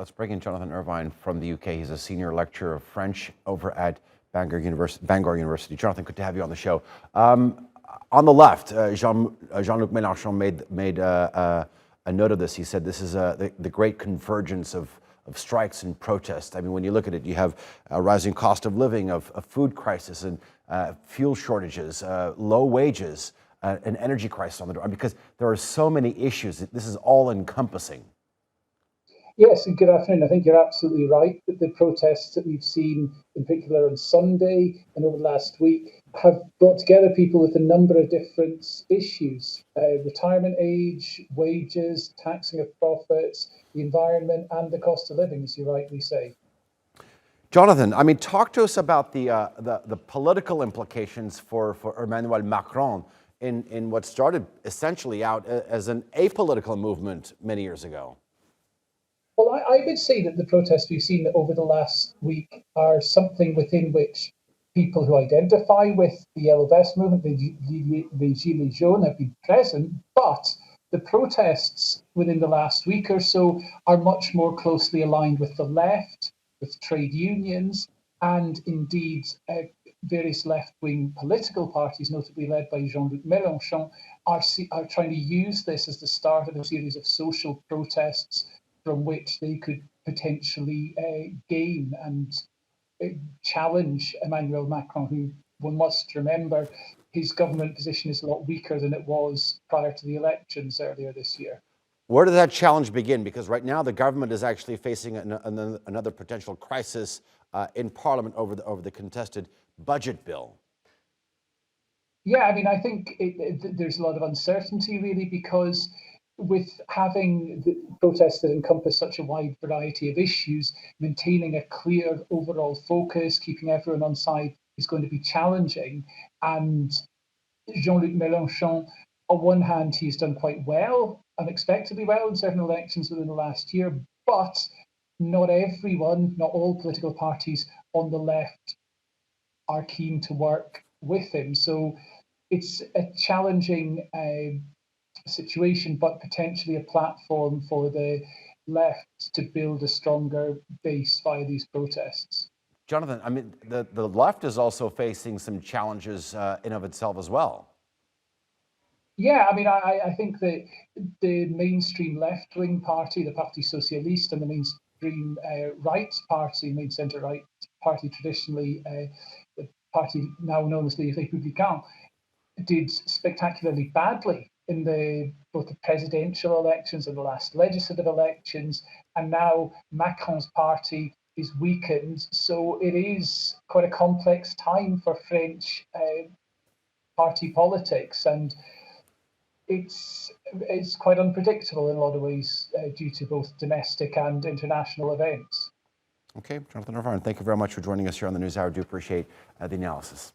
Let's bring in Jonathan Ervine from the UK. He's a senior lecturer of French over at Bangor University. Jonathan, good to have you on the show. On the left, Jean-Luc Mélenchon made a note of this. He said this is the great convergence of strikes and protests. I mean, when you look at it, you have a rising cost of living, a food crisis, and fuel shortages, low wages, an energy crisis on the door, because there are so many issues. This is all encompassing. Yes, and good afternoon. I think you're absolutely right that the protests that we've seen, in particular on Sunday and over the last week, have brought together people with a number of different issues: retirement age, wages, taxing of profits, the environment, and the cost of living, as you rightly say. Jonathan, I mean, talk to us about the political implications for Emmanuel Macron in what started essentially out as an apolitical movement many years ago. Well, I would say that the protests we've seen over the last week are something within which people who identify with the Yellow Vest movement, the Gilets jaunes, have been present, but the protests within the last week or so are much more closely aligned with the left, with trade unions, and indeed various left-wing political parties, notably led by Jean-Luc Mélenchon, are trying to use this as the start of a series of social protests from which they could potentially gain and challenge Emmanuel Macron, who, one must remember, his government position is a lot weaker than it was prior to the elections earlier this year. Where does that challenge begin? Because right now the government is actually facing another potential crisis in Parliament over the contested budget bill. Yeah, I mean, I think there's a lot of uncertainty, really, because with having the protests that encompass such a wide variety of issues, maintaining a clear overall focus, keeping everyone on side is going to be challenging. And Jean-Luc Mélenchon, on one hand, he's done quite well, unexpectedly well in certain elections within the last year, but not everyone, not all political parties on the left are keen to work with him. So it's a challenging situation, but potentially a platform for the left to build a stronger base via these protests. Jonathan, I mean, the left is also facing some challenges in of itself as well. Yeah, I mean, I think that the mainstream left-wing party, the Parti Socialiste, and the mainstream right party, main centre-right party, traditionally the party now known as Les Républicains, did spectacularly badly in both the presidential elections and the last legislative elections, and now Macron's party is weakened. So it is quite a complex time for French party politics, and it's quite unpredictable in a lot of ways due to both domestic and international events. Okay, Jonathan Ervine, thank you very much for joining us here on the NewsHour. I do appreciate the analysis.